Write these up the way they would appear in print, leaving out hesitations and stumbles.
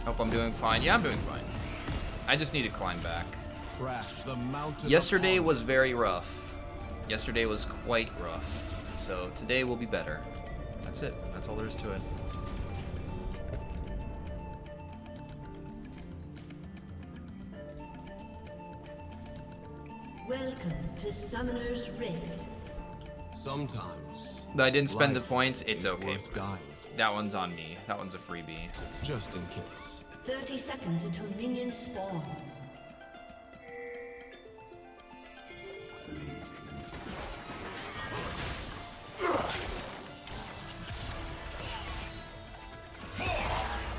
Hope I'm doing fine. Yeah, I'm doing fine. I just need to climb back. Crash the mountain. Yesterday was very rough. Yesterday was quite rough. So today will be better. That's it. That's all there is to it. Welcome to Summoner's Rift. Sometimes. Though I didn't spend the life points, it's is okay. worth dying for. That one's on me. That one's a freebie. Just in case. 30 seconds until minions spawn.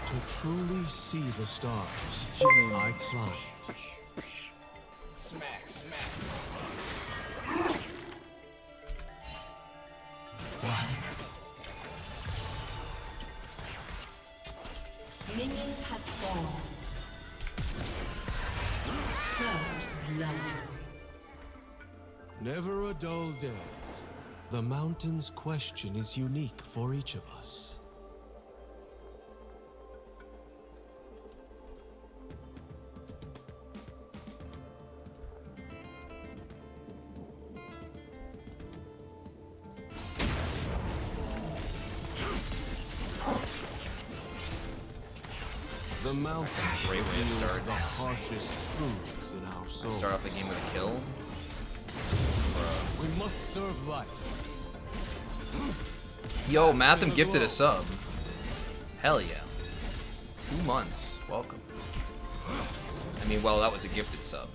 To truly see the stars, I climbed. Smack, smack. Minions have spawned. First blood. Never a dull day. The mountain's question is unique for each of us. The mountains That's a great way to start. the harshest truths in our I souls. start off the game with a kill. We must serve life. Yo, Matham gifted a sub. Hell yeah. 2 months. Welcome. I mean, well, that was a gifted sub.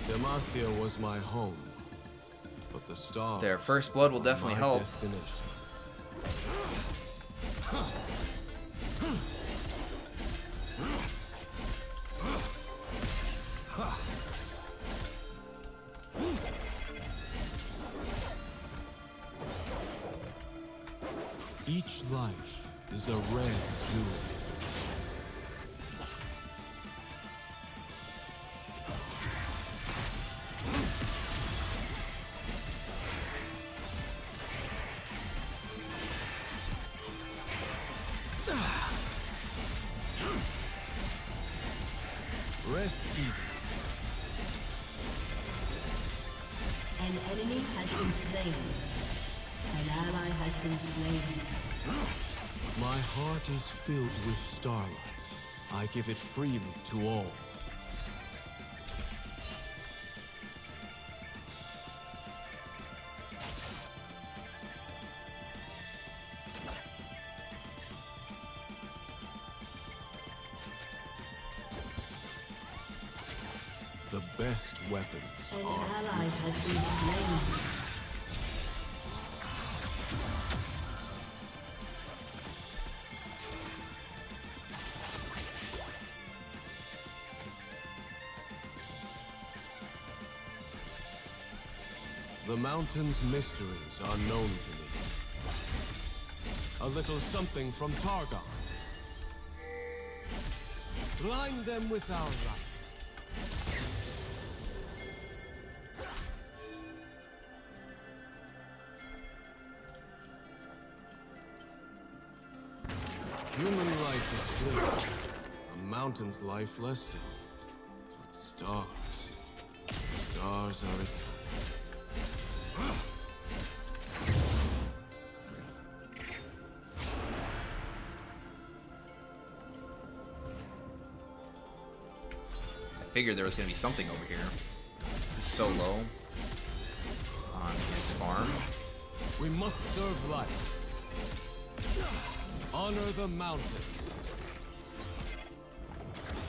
Demacia was my home, but the stars. Their first blood will definitely my help. Destination. Each life is a rare jewel. Rest easy. An enemy has been slain. An ally has been slain. My heart is filled with starlight. I give it freely to all. The best weapons An are ally has been slain. The mountain's mysteries are known to me. A little something from Targon. Blind them with our light. Human life is fleeting. A mountain's life less so. But stars. Stars are eternal. I figured there was going to be something over here. He's so low on his farm. We must serve life. Honor the mountain.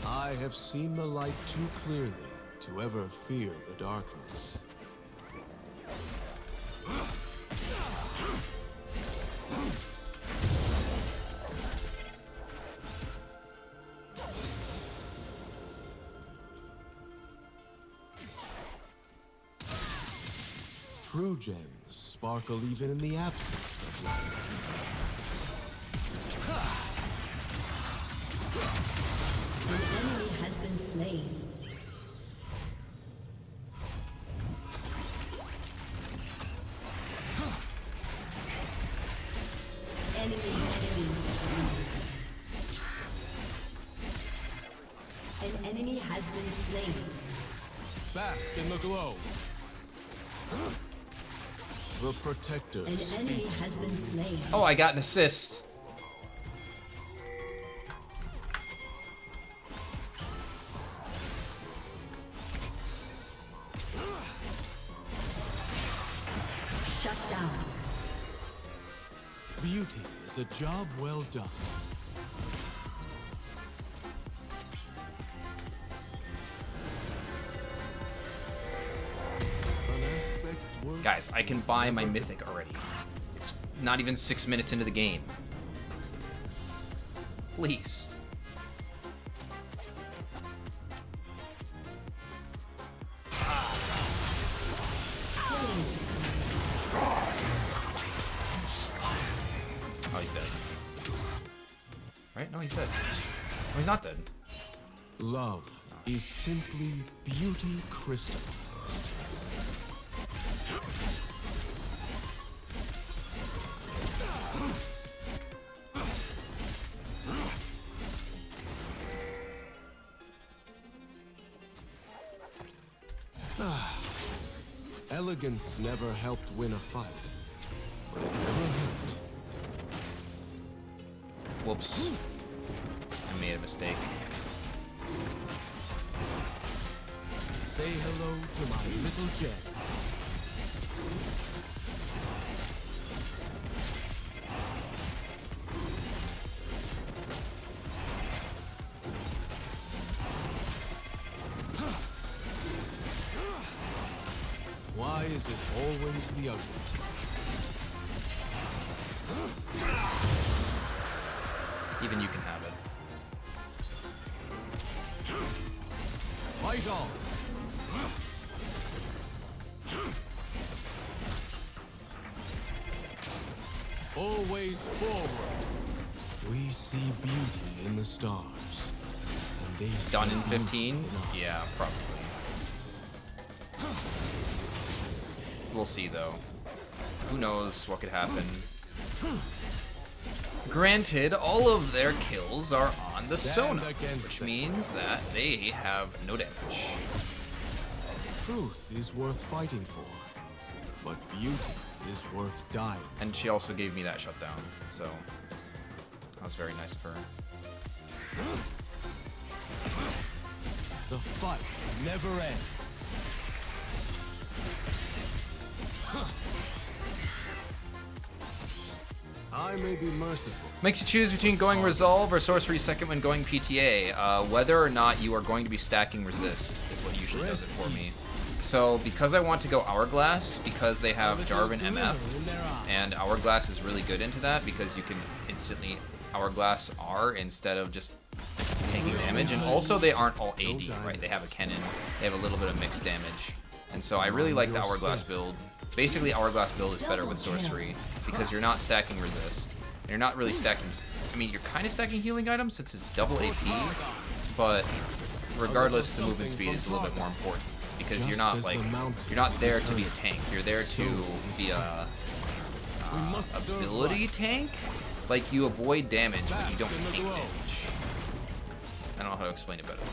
I have seen the light too clearly to ever fear the darkness. True gems sparkle even in the absence of light. An enemy has been slain. Enemy slain. has been slain. Bask in the glow. The protector. An enemy has been slain. Oh, I got an assist. Shut down. Beauty is a job well done. Guys, I can buy my mythic already. It's not even 6 minutes into the game. Please. Oh, he's dead. Right? No, he's dead. Oh, he's not dead. Love is simply beauty crystallized. Elegance never helped win a fight, but it never helped. Whoops. I made a mistake. Say hello to my little Jen. Why is it always the ugly? Even you can have it. Fight on! Always forward. We see beauty in the stars. And they Done see in beauty 15? in us. Yeah, probably. We'll see, though. Who knows what could happen. Granted, all of their kills are on the Sona, which means that they have no damage. Truth is worth fighting for, but beauty is worth dying. And she also gave me that shutdown, so that was very nice of her. The fight never ends. I may be merciful. Makes you choose between going Resolve or Sorcery second when going PTA. Whether or not you are going to be stacking Resist is what usually does it for me. So because I want to go Hourglass, because they have Jarvan MF, and Hourglass is really good into that because you can instantly Hourglass R instead of just taking damage. And also they aren't all AD, right? They have a Kennen, they have a little bit of mixed damage. And so I really like the Hourglass build. Basically, Hourglass build is better with Sorcery because you're not stacking Resist. You're not really stacking... I mean, you're kind of stacking healing items since it's double AP, but regardless, the movement speed is a little bit more important because you're not there to be a tank. You're there to be a ability tank. Like, you avoid damage, but you don't take damage. I don't know how to explain it better.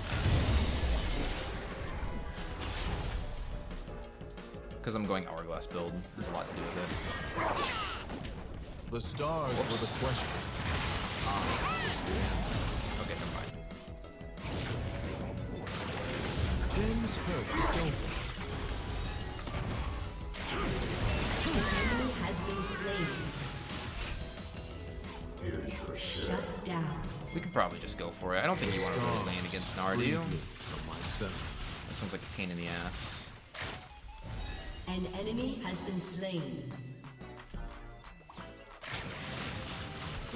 Because I'm going Hourglass build. There's a lot to do with it. The stars were the question. Okay, never mind. Jen's hurt is over. The enemy has been slain. Shut down. We could probably just go for it. I don't think you want to really lane against Gnar, do you? From myself. That sounds like a pain in the ass. An enemy has been slain.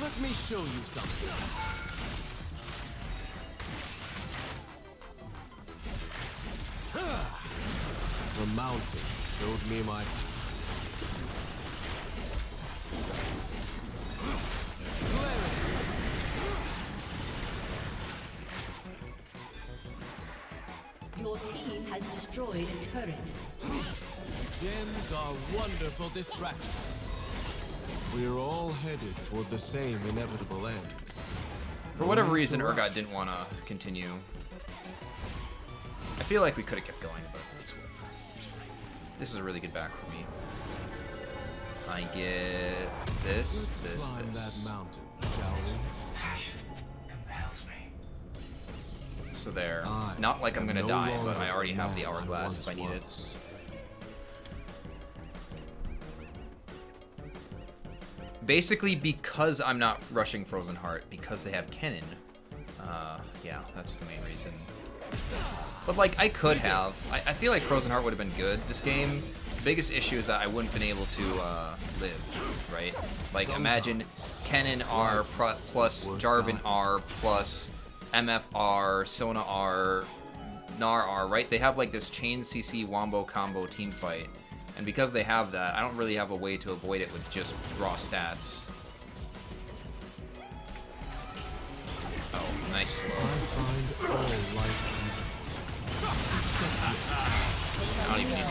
Let me show you something. The mountain showed me my Your team has destroyed a turret. gems are wonderful distractions. We're all headed toward the same inevitable end. For whatever reason, Urgot didn't want to continue. I feel like we could have kept going, but it's fine. This is a really good back for me. I get this, this, Climb this. that mountain, shall we? So there. I Not like I'm am gonna no die, but longer I already have the man Hourglass if I once need it. was. Basically, because I'm not rushing Frozen Heart, because they have Kennen. Yeah, that's the main reason. But like, I could have. I feel like Frozen Heart would have been good this game. The biggest issue is that I wouldn't been able to live, right? Like, imagine Kennen R plus Jarvan R plus MF R, Sona R, Gnar R, right? They have like this chain CC wombo combo team fight. And because they have that, I don't really have a way to avoid it with just raw stats. Oh, nice slow. I don't even need to.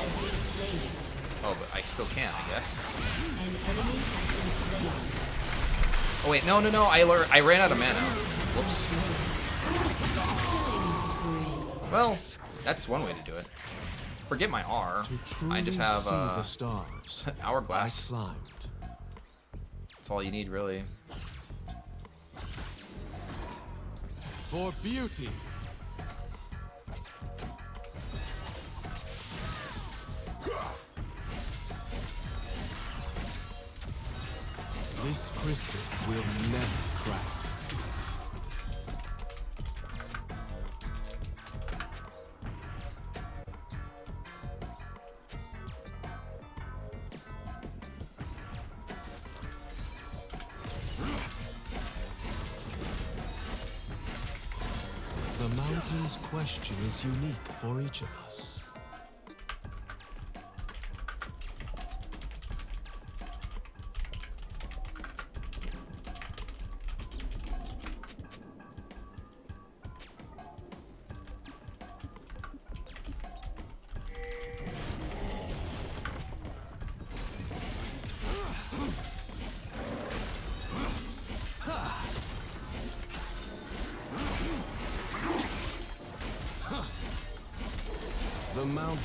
Oh, but I still can, I guess. Oh wait, no. I ran out of mana. Whoops. Well, that's one way to do it. Forget my R. I just have the stars. Hourglass. I climbed. That's all you need, really. For beauty. This crystal will never crack. The mountain's question is unique for each of us. The mountain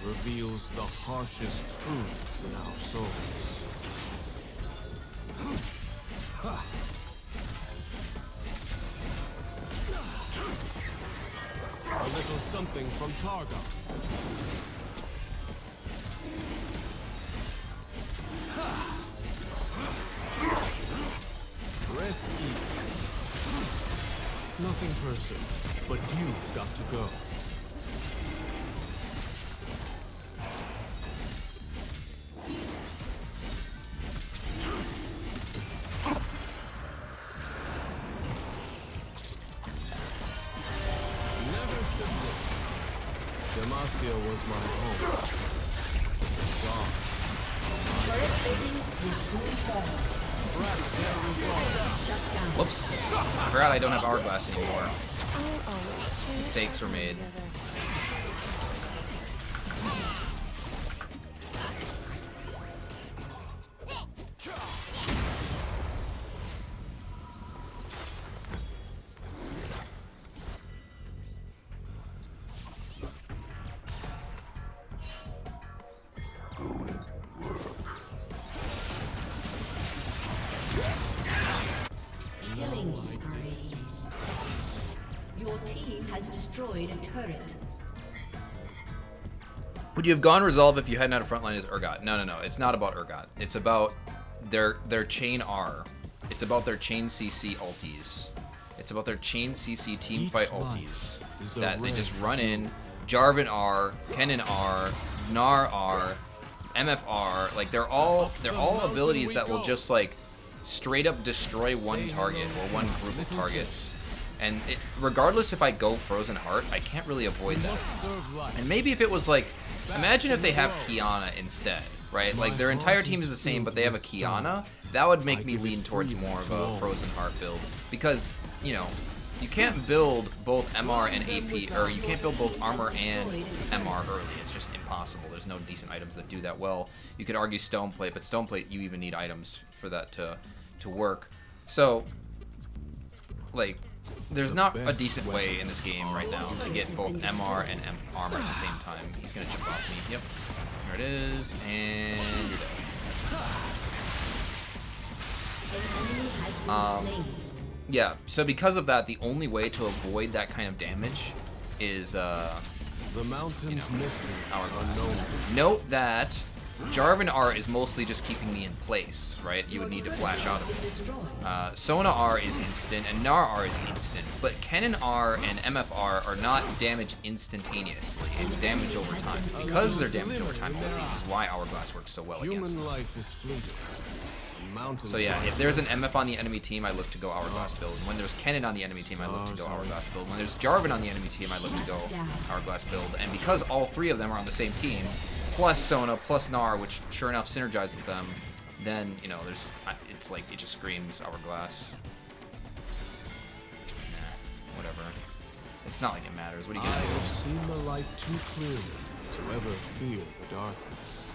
reveals the harshest truths in our souls. A little something from Targa. Rest easy. Nothing personal, but you've got to go. Demacia was my home. God. Whoops. I forgot I don't have Hourglass anymore. Mistakes were made. Killing spree. Your team has destroyed a turret. Would you have gone Resolve if you hadn't had a frontline as Urgot? No. It's not about Urgot. It's about their chain R. It's about their chain CC ultis. It's about their chain CC teamfight ultis. That they just run in, Jarvan R, Kennen R, Gnar R, MFR. Like they're all abilities that will just like straight up destroy one target or one group of targets. And regardless if I go Frozen Heart, I can't really avoid that. And maybe if it was like, imagine if they have Kiana instead, right? Like their entire team is the same, but they have a Kiana. That would make me lean towards more of a Frozen Heart build. Because, you know, you can't build both MR and AP, or you can't build both armor and MR early. It's just impossible. There's no decent items that do that well. You could argue Stoneplate, but Stoneplate, you even need items for that to work. So, like, There's not a decent way in this game right now to get both MR and armor at the same time. He's gonna jump off me. Yep. There it is, and you're dead. Yeah, so because of that, the only way to avoid that kind of damage is, The mountain's mystery Hourglass. Note that Jarvan R is mostly just keeping me in place, right? You would need to flash out of it. Sona R is instant, and Gnar R is instant, but Kennen R and MFR are not damage instantaneously. It's damage over time. Because they're damage over time, this is why Hourglass works so well against them. Human life is fleeting. So yeah, if there's an MF on the enemy team, I look to go Hourglass build. When there's Kennen on the enemy team, I look to go Hourglass build. When there's Jarvan on the enemy team, I look to go Hourglass build. And because all three of them are on the same team, plus Sona, plus Gnar, which sure enough synergizes with them, then, you know, it's like, it just screams Hourglass. Nah, whatever. It's not like it matters. What are you gonna I do? have seen the light too clearly to ever fear the darkness.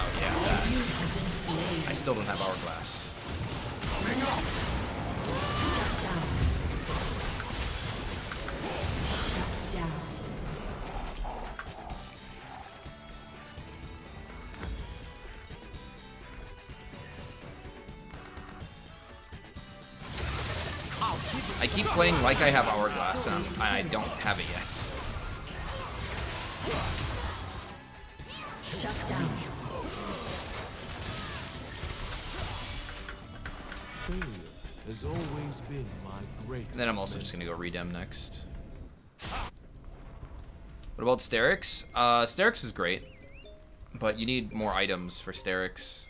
Oh yeah, that. I still don't have Hourglass. I keep playing like I have Hourglass, and I don't have it yet. Shut down. Failure has always been my greatest. And then I'm also just gonna go Redem next. What about Sterix? Sterix is great, but you need more items for Sterix.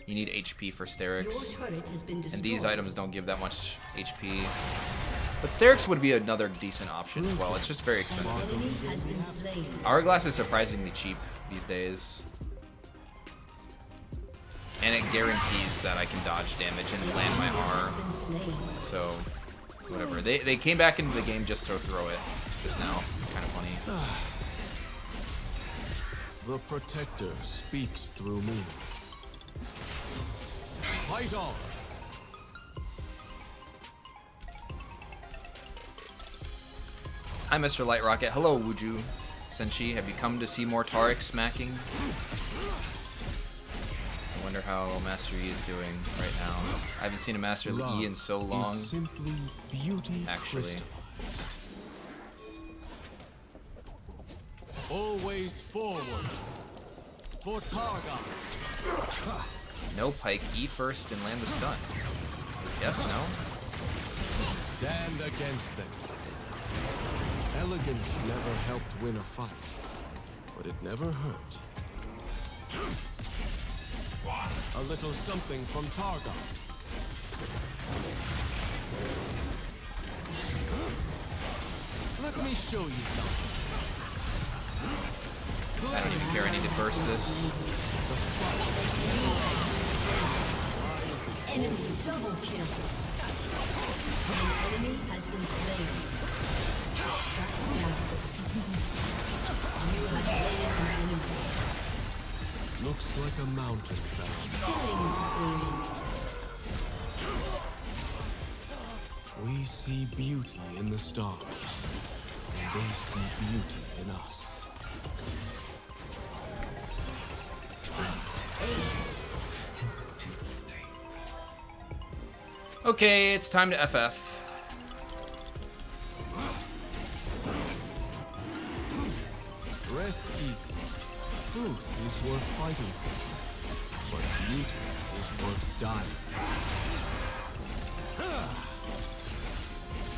You need HP for Sterix. Your turret has been destroyed. And these items don't give that much HP. But Sterix would be another decent option as well. It's just very expensive. Enemy has been slain. Hourglass is surprisingly cheap these days. And it guarantees that I can dodge damage and land my R. Been slain. So, whatever. They came back into the game just to throw it just now. It's kind of funny. The Protector speaks through me. Fight on! Hi, Mr. Lightrocket. Hello, Wuju Senshi. Have you come to see more Taric smacking? I wonder how Master E is doing right now. I haven't seen a Master E in so long. Is simply beauty Actually. crystallized. Always forward. For Targon. No, Pike. E first and land the stun. Yes, no? Stand against them. Elegance never helped win a fight, but it never hurt. A little something from Targon. Let me show you something. I don't even care. I need to burst this. Enemy double kill. An enemy has been slain. Shut down. You have slain an enemy. Looks like a mountain fell. Killing spree. We see beauty in the stars, and they see beauty in us. Okay, it's time to FF. Rest easy. Truth is worth fighting for, but beauty is worth dying for.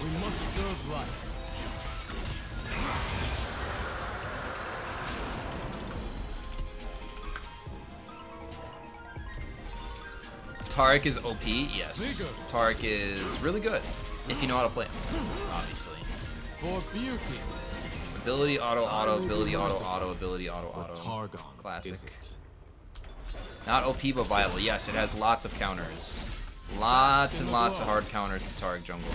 We must serve life. Taric is OP, yes. Taric is really good, if you know how to play him, obviously. For beauty. Ability auto, ability auto, ability auto. But Targon Classic. isn't. Not OP, but viable. Yes, it has lots of counters. Lots and lots of hard counters to Taric jungle.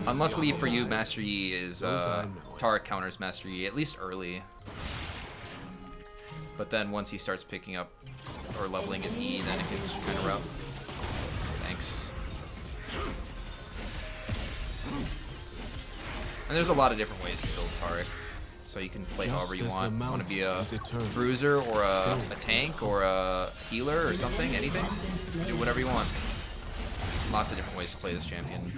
Unluckily for you, Master Yi is Taric counters Master Yi, at least early. But then once he starts picking up or leveling his E, then it gets kind of rough. Thanks. And there's a lot of different ways to build Taric. So you can play however you want. You want to be a bruiser or a tank or a healer or something, anything. Do whatever you want. Lots of different ways to play this champion.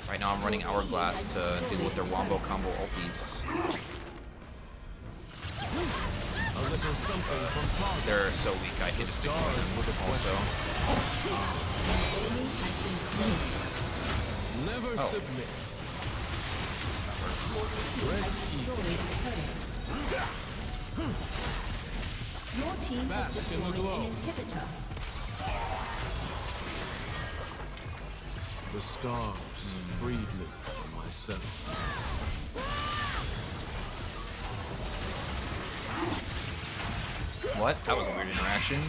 Right now I'm running Hourglass to deal with their wombo combo ultis. They're so weak, I can just ignore them also. Never submit. Your team has destroyed an inhibitor. The stars freed me from myself. What? That was a weird interaction.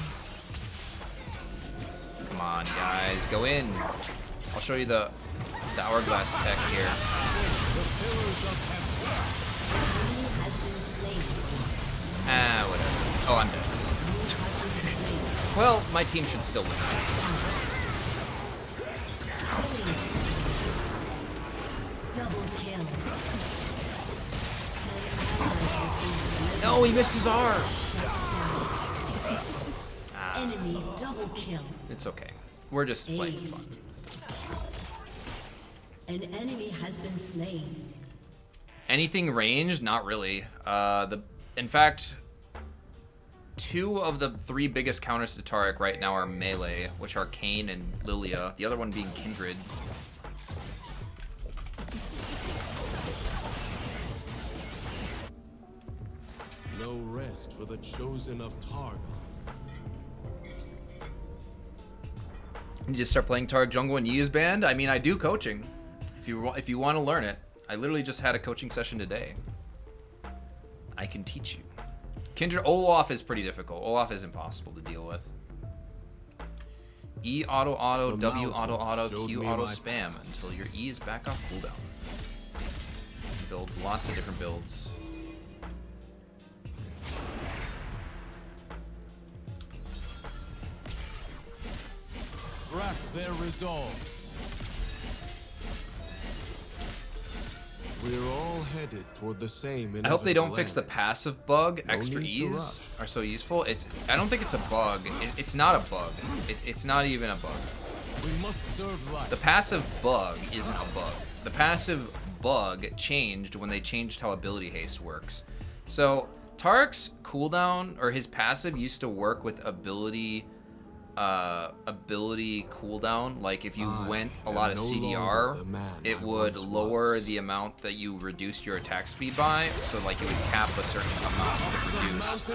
Come on, guys, go in. I'll show you the Hourglass tech here. Ah, whatever. Oh, I'm dead. Well, my team should still win. Double kill. No, he missed his R. Enemy double kill. It's okay. We're just playing fun. An enemy has been slain. Anything ranged? Not really. In fact, 2 of the 3 biggest counters to Taric right now are melee, which are Kayn and Lilia. The other one being Kindred. No rest for the chosen of Targon. You just start playing Taric jungle and Yi is banned? I mean, I do coaching. If you want to learn it. I literally just had a coaching session today. I can teach you. Kindred Olaf is pretty difficult. Olaf is impossible to deal with. E auto auto, W auto auto, Q auto spam until your E is back off cooldown. Build lots of different builds. Crack their resolve. We're all headed toward the same. I hope they don't fix the passive bug. No Extra need to E's rush. are so useful. I don't think it's a bug. It's not a bug. It's not even a bug. We must serve life. The passive bug isn't a bug. The passive bug changed when they changed how ability haste works. So Taric's cooldown, or his passive, used to work with ability cooldown. Like if you went a lot of CDR, it would lower the amount that you reduced your attack speed by, so like it would cap a certain amount to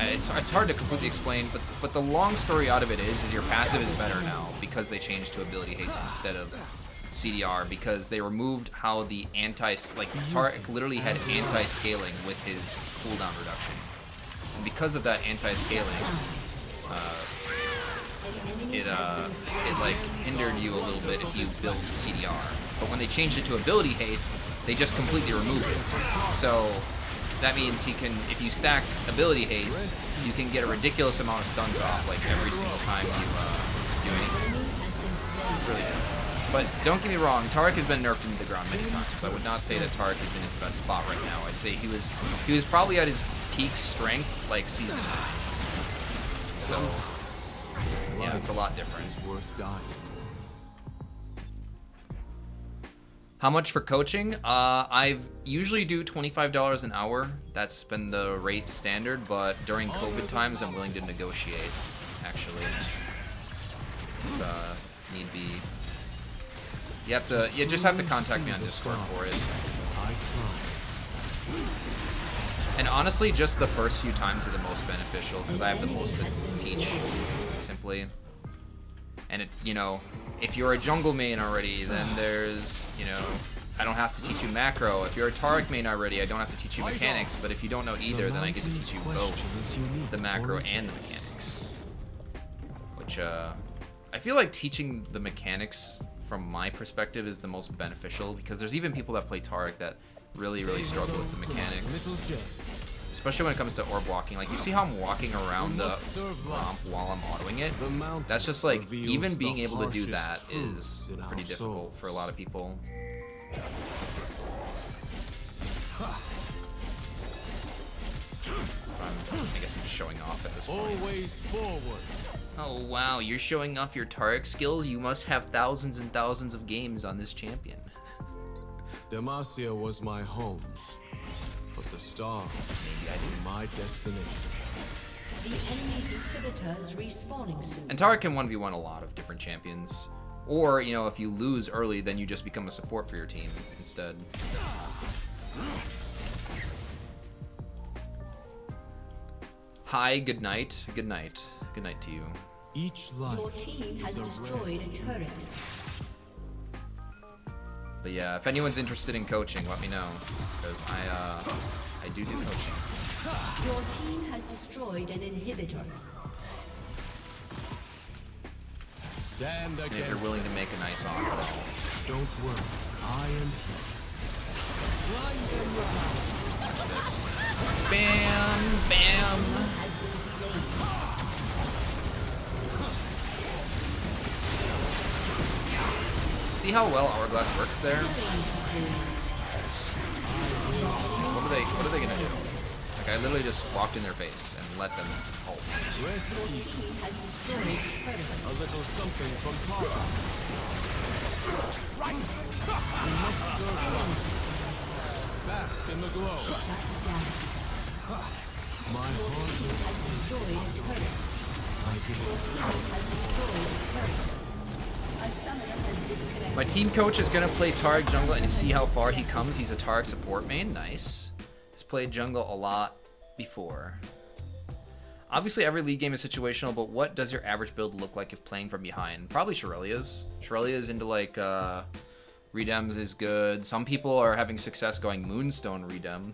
reduce. It's hard to completely explain, but the long story out of it is your passive is better now because they changed to ability haste instead of CDR, because they removed how the Taric literally had anti-scaling with his cooldown reduction, and because of that anti-scaling, it like hindered you a little bit if you built CDR. But when they changed it to ability haste, they just completely removed it. So that means if you stack ability haste, you can get a ridiculous amount of stuns off like every single time you do anything. It's really good. But don't get me wrong, Taric has been nerfed into the ground many times. I would not say that Taric is in his best spot right now. I'd say he was probably at his peak strength like season 9. So yeah, it's a lot different. Worth dying. How much for coaching? I usually do $25 an hour. That's been the rate standard, but during COVID times, I'm willing to negotiate, actually. If need be. You just have to contact me on Discord for it. And honestly, just the first few times are the most beneficial because I have the most to teach, simply. And if you're a jungle main already, then there's, I don't have to teach you macro. If you're a Taric main already, I don't have to teach you mechanics, but if you don't know either, then I get to teach you both the macro and the mechanics. Which, I feel like teaching the mechanics from my perspective, is the most beneficial, because there's even people that play Taric that really, really struggle with the mechanics. Especially when it comes to orb walking. Like, you see how I'm walking around the romp while I'm autoing it? That's just like, even being able to do that is pretty difficult for a lot of people. I guess I'm just showing off at this point. Always forward. Oh wow, you're showing off your Taric skills? You must have thousands and thousands of games on this champion. Demacia was my home, but the star was my destination. The enemy's inhibitor is respawning soon. And Taric can 1v1 a lot of different champions. Or, you know, if you lose early, then you just become a support for your team instead. Hi, good night. Good night. Good night to you. Each life Your team has destroyed a turret. But yeah, if anyone's interested in coaching, let me know, because I do coaching. Your team has destroyed an inhibitor. stand And if against. you're willing to make a nice offer, Don't worry, I am blind in your house. watch this. Bam, bam. Has been slain. See how well Hourglass works there? What are they gonna do? Like, I literally just walked in their face and let them ult. Rest easy. Has destroyed a turret. A little something from Tara. Right. We must serve once. Bask in the glow. My heart Has destroyed a turret. I give it. Has destroyed a turret. A summoner has disconnected. My team coach is gonna play Taric jungle and see how far he comes. He's a Taric support main. Nice. He's played jungle a lot before. Obviously, every league game is situational, but what does your average build look like if playing from behind? Probably Shurelyas. Shurelyas into like Redems is good. Some people are having success going Moonstone Redem.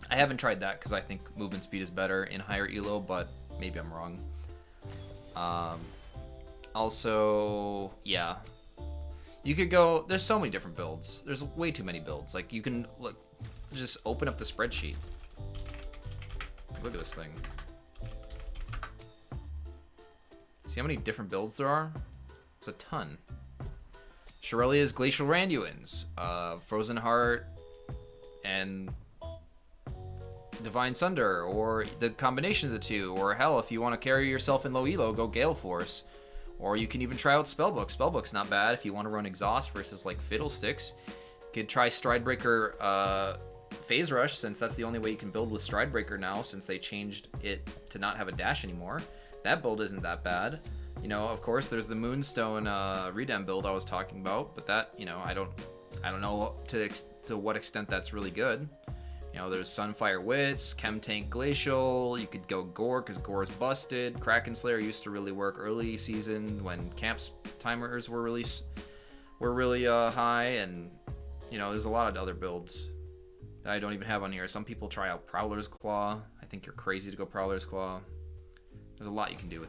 I haven't tried that because I think movement speed is better in higher elo, but maybe I'm wrong. Also, yeah. You could go, there's so many different builds. There's way too many builds. Like, you can, look, just open up the spreadsheet. Look at this thing. See how many different builds there are? There's a ton. Shurelyas Glacial Randuins, Frozen Heart, and Divine Sunder, or the combination of the two, or hell, if you want to carry yourself in low elo, go Gale Force. Or you can even try out Spellbook. Spellbook's not bad if you want to run Exhaust versus like Fiddlesticks. You could try Stridebreaker Phase Rush, since that's the only way you can build with Stridebreaker now, since they changed it to not have a dash anymore. That build isn't that bad. You know, of course, there's the Moonstone Redem build I was talking about, but that, you know, I don't know to what extent that's really good. You know, there's Sunfire Wits, Chem Tank Glacial. You could go Gore because Gore's busted. Kraken Slayer used to really work early season when camps timers were really high, and you know, there's a lot of other builds that I don't even have on here. Some people try out Prowler's Claw. I think you're crazy to go Prowler's Claw. There's a lot you can do with